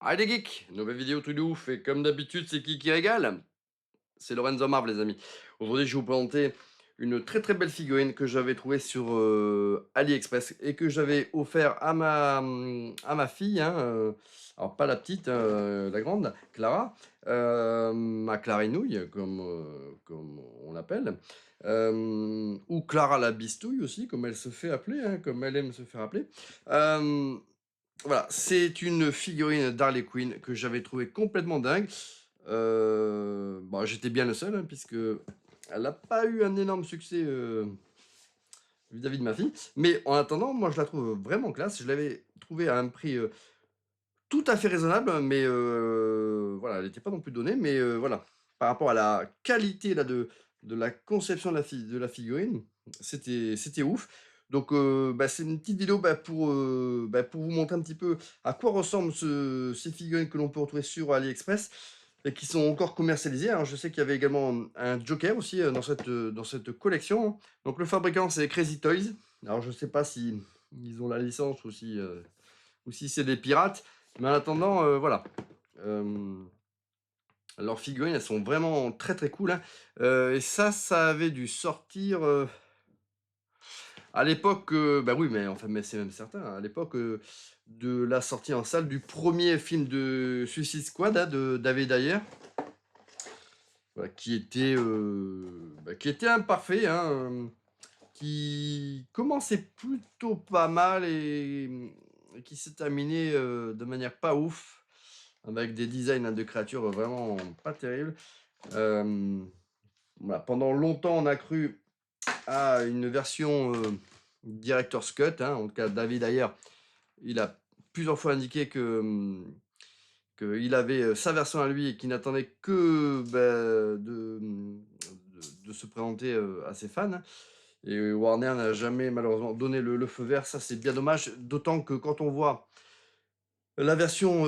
Ah les geeks, nouvelle vidéo tout de ouf et comme d'habitude c'est qui régale? C'est Lorenzo Marv les amis. Aujourd'hui je vais vous présenter une très très belle figurine que j'avais trouvée sur AliExpress et que j'avais offert à ma fille, hein, alors pas la petite, hein, la grande, Clara, ma Clarinouille comme on l'appelle, ou Clara la bistouille aussi comme elle se fait appeler, hein, comme elle aime se faire appeler. Euh, voilà, c'est une figurine d'Harley Quinn que j'avais trouvée complètement dingue. Bon, j'étais bien le seul, hein, puisque elle n'a pas eu un énorme succès vis-à-vis de ma fille. Mais en attendant, moi, je la trouve vraiment classe. Je l'avais trouvée à un prix tout à fait raisonnable, mais voilà, elle n'était pas non plus donnée. Mais voilà, par rapport à la qualité là, de la conception de la figurine, c'était ouf. Donc, bah, c'est une petite vidéo pour vous montrer un petit peu à quoi ressemblent ces figurines que l'on peut retrouver sur AliExpress et qui sont encore commercialisées. Alors, je sais qu'il y avait également un Joker aussi dans cette collection, hein. Donc, le fabricant, c'est Crazy Toys. Alors, je sais pas si ils ont la licence ou si c'est des pirates. Mais en attendant, voilà. Euh, leurs figurines, elles sont vraiment très très cool, hein. Et ça avait dû sortir à l'époque, bah oui, mais enfin, mais c'est même certain, hein, à l'époque de la sortie en salle du premier film de Suicide Squad, hein, de David Ayer, voilà, qui était imparfait, hein, qui commençait plutôt pas mal et qui s'est terminé de manière pas ouf, avec des designs, hein, de créatures vraiment pas terribles. Euh, voilà, pendant longtemps, on a cru à une version Director's Cut, hein, en tout cas David Ayer, il a plusieurs fois indiqué qu'il avait sa version à lui et qu'il n'attendait que de se présenter à ses fans, hein. Et Warner n'a jamais malheureusement donné le feu vert, ça c'est bien dommage, d'autant que quand on voit la version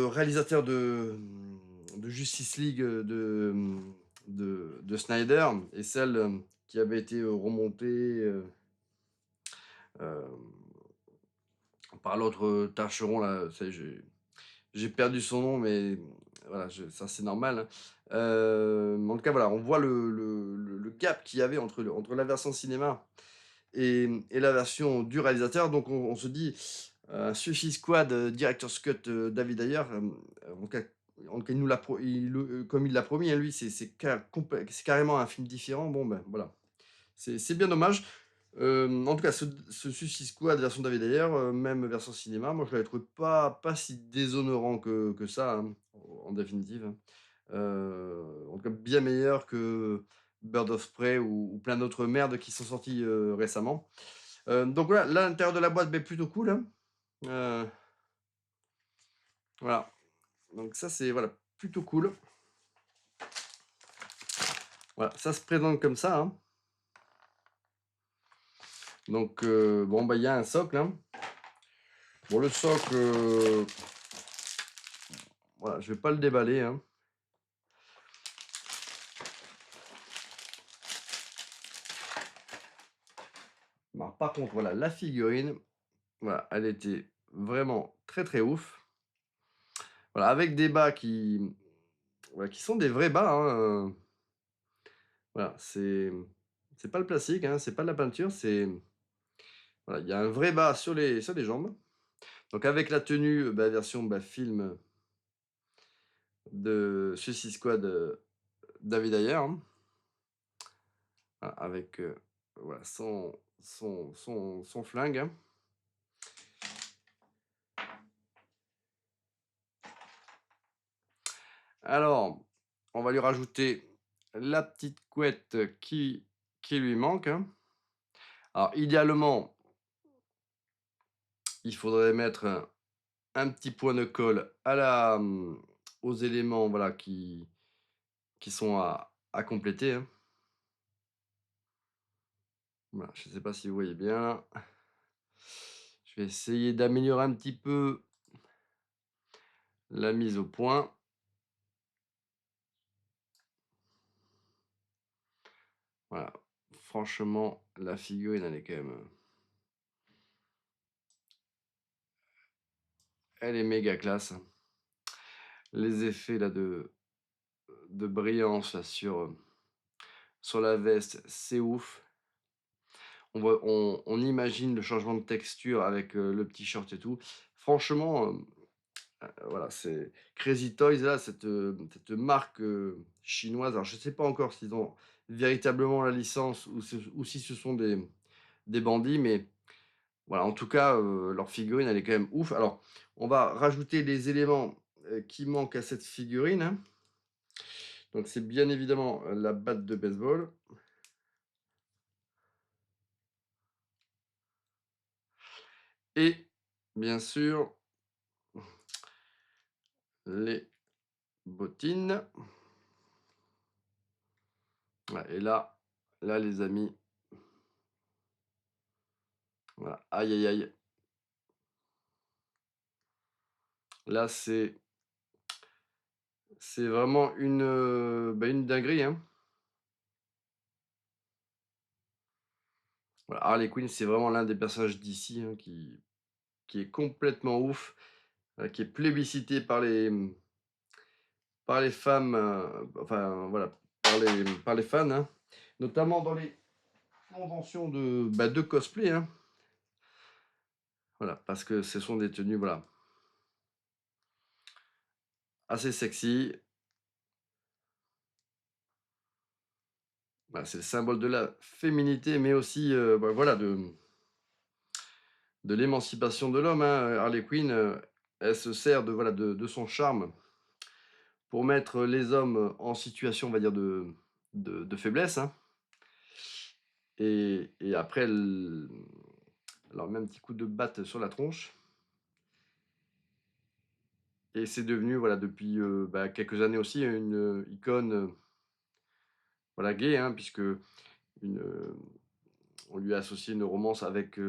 réalisateur de Justice League de Snyder et celle qui avait été remontée euh, par l'autre tâcheron, là, ça y est, j'ai perdu son nom, mais voilà, ça c'est normal, hein. En tout cas, voilà, on voit le gap qu'il y avait entre la version cinéma et la version du réalisateur. Donc on se dit, Suicide Squad, Director's Cut, David Ayer, en tout cas, il nous l'a comme il l'a promis, hein, lui, c'est carrément un film différent. Bon, ben voilà, c'est bien dommage. En tout cas, ce Suicide Squad version David Ayer, même version cinéma, moi je l'avais trouvé pas si déshonorant que ça, hein, en définitive, hein. En tout cas, bien meilleur que Bird of Prey ou plein d'autres merdes qui sont sorties récemment. Donc voilà, l'intérieur de la boîte, ben, plutôt cool, hein. Euh, voilà, donc ça c'est voilà, plutôt cool. Voilà, ça se présente comme ça, hein. Donc bon, bah il y a un socle, hein. Bon, le socle, voilà, je vais pas le déballer, hein. Alors, par contre, voilà, la figurine, voilà, elle était vraiment très très ouf. Voilà, avec des bas voilà, qui sont des vrais bas, hein. Voilà, c'est pas le plastique, hein, c'est pas de la peinture, c'est voilà, il y a un vrai bas sur les jambes. Donc avec la tenue, version film de Suicide Squad, David Ayer, hein. Voilà, avec voilà, son flingue, hein. Alors, on va lui rajouter la petite couette qui lui manque, hein. Alors, idéalement, il faudrait mettre un petit point de colle aux éléments voilà, qui sont à compléter, hein. Voilà, je ne sais pas si vous voyez bien. Je vais essayer d'améliorer un petit peu la mise au point. Voilà. Franchement, la figurine, elle est quand même. Elle est méga classe. les effets là de brillance là sur la veste, c'est ouf. On imagine le changement de texture avec, le petit short et tout. Franchement, voilà, c'est Crazy Toys là, cette marque, chinoise. Alors je ne sais pas encore s'ils ont véritablement la licence ou si ce sont des bandits, mais voilà, en tout cas, leur figurine, elle est quand même ouf. Alors, on va rajouter les éléments, qui manquent à cette figurine, hein. Donc c'est bien évidemment, la batte de baseball et bien sûr, les bottines. Ouais et là les amis, voilà, aïe, aïe, aïe. Là, c'est vraiment une dinguerie, hein. Voilà, Harley Quinn, c'est vraiment l'un des personnages d'ici, hein, qui est complètement ouf, qui est plébiscité par les femmes, enfin voilà, par les fans, hein, notamment dans les conventions de cosplay, hein. Voilà, parce que ce sont des tenues, voilà, assez sexy. Bah, c'est le symbole de la féminité, mais aussi, bah, voilà, de l'émancipation de l'homme, hein. Harley Quinn, elle se sert de, voilà, de son charme pour mettre les hommes en situation, on va dire, de faiblesse, hein, et après elle leur met un petit coup de batte sur la tronche et c'est devenu, voilà, depuis, bah, quelques années aussi, une, icône, voilà, gay, hein, puisque une, on lui a associé une romance avec,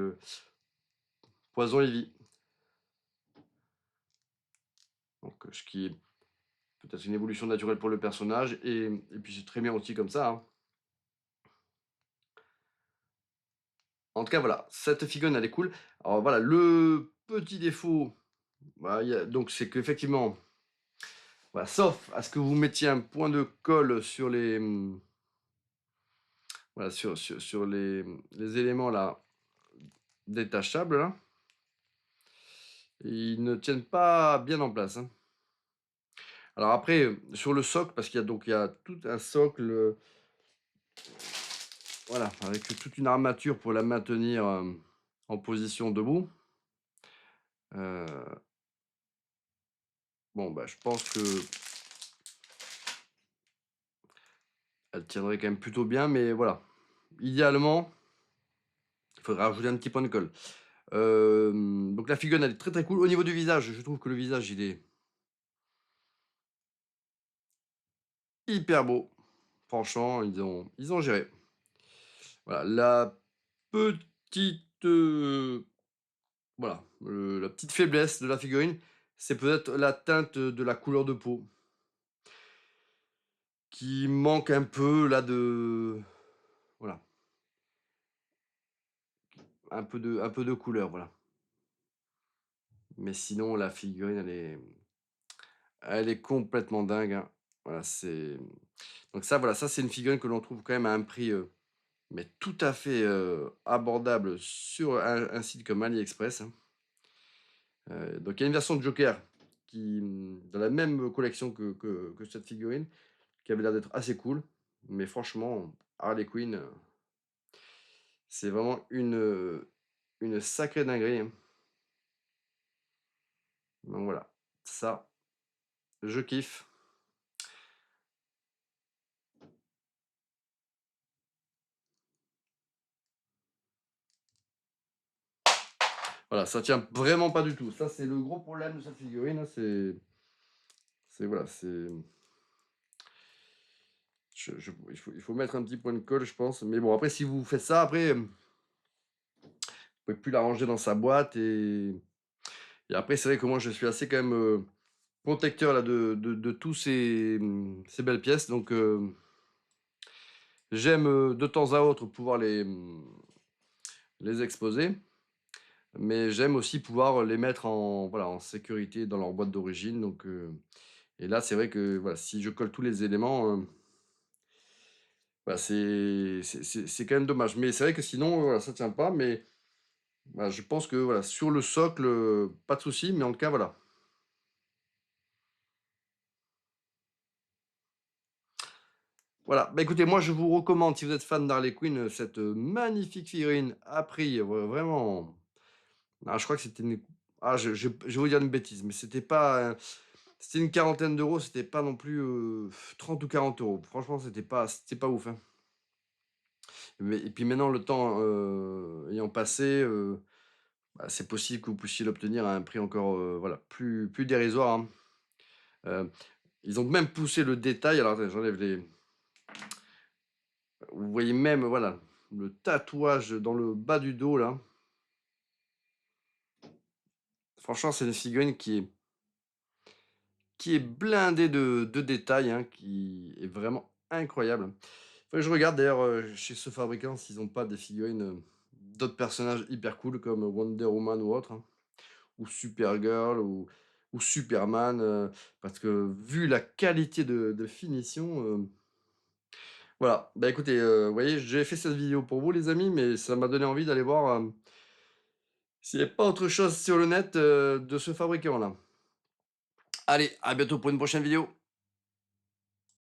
Poison Ivy, donc ce qui est peut-être une évolution naturelle pour le personnage et puis c'est très bien aussi comme ça, hein. En tout cas, voilà, cette figurine, elle est cool. Alors voilà, le petit défaut, bah, il y a donc c'est qu'effectivement, voilà, sauf à ce que vous mettiez un point de colle sur les, voilà, sur les éléments là, détachables là, ils ne tiennent pas bien en place, hein. Alors après, sur le socle, parce qu'il y a tout un socle, voilà, avec toute une armature pour la maintenir, en position debout. Heu, bon, bah, je pense qu'elle tiendrait quand même plutôt bien, mais voilà. Idéalement, il faudrait rajouter un petit point de colle. Donc la figurine, elle est très, très cool. Au niveau du visage, je trouve que le visage, il est hyper beau. Franchement, ils ont géré. Voilà, la petite, voilà, la petite faiblesse de la figurine, c'est peut-être la teinte de la couleur de peau, qui manque un peu là de voilà, un peu de couleur, voilà. Mais sinon la figurine, elle est complètement dingue, hein. Voilà, donc ça, voilà, ça, c'est une figurine que l'on trouve quand même à un prix, mais tout à fait, abordable sur un site comme AliExpress, hein. Donc il y a une version de Joker qui, dans la même collection que cette figurine, qui avait l'air d'être assez cool. Mais franchement, Harley Quinn, c'est vraiment une sacrée dinguerie, hein. Donc voilà, ça, je kiffe. Voilà, ça tient vraiment pas du tout. Ça, c'est le gros problème de cette figurine, hein, c'est voilà, c'est il faut mettre un petit point de colle, je pense. Mais bon, après, si vous faites ça, après, vous pouvez plus la ranger dans sa boîte et après, c'est vrai que moi, je suis assez quand même, protecteur là de tous ces belles pièces. Donc, j'aime, de temps à autre pouvoir les exposer, mais j'aime aussi pouvoir les mettre en voilà, en sécurité dans leur boîte d'origine. Donc, Et là, c'est vrai que, voilà, si je colle tous les éléments, bah, c'est quand même dommage. Mais c'est vrai que sinon, voilà, ça tient pas, mais bah, je pense que, voilà, sur le socle, pas de souci, mais en tout cas, voilà. Voilà, bah, écoutez, moi, je vous recommande, si vous êtes fan d'Harley Quinn, cette, magnifique figurine à prix, vraiment, ah, je crois que c'était une je vais vous dire une bêtise, mais c'était pas, c'était une quarantaine d'euros, c'était pas non plus, 30 ou 40 euros. Franchement, c'était pas ouf, hein. Mais et puis maintenant, le temps, ayant passé, bah, c'est possible que vous puissiez l'obtenir à un prix encore, voilà, plus dérisoire, hein. Heu, Ils ont même poussé le détail, alors attendez, j'enlève les vous voyez même, voilà, le tatouage dans le bas du dos là. Franchement, c'est une figurine qui est blindée de détails, hein, qui est vraiment incroyable. Faudrait que je regarde d'ailleurs, chez ce fabricant s'ils ont pas des figurines, d'autres personnages hyper cool comme Wonder Woman ou autre, hein, ou Supergirl ou Superman, parce que vu la qualité de finition, voilà. Bah, écoutez, vous voyez, j'ai fait cette vidéo pour vous les amis, mais ça m'a donné envie d'aller voir, s'il y a pas autre chose sur le net, de ce fabricant là. Allez, à bientôt pour une prochaine vidéo.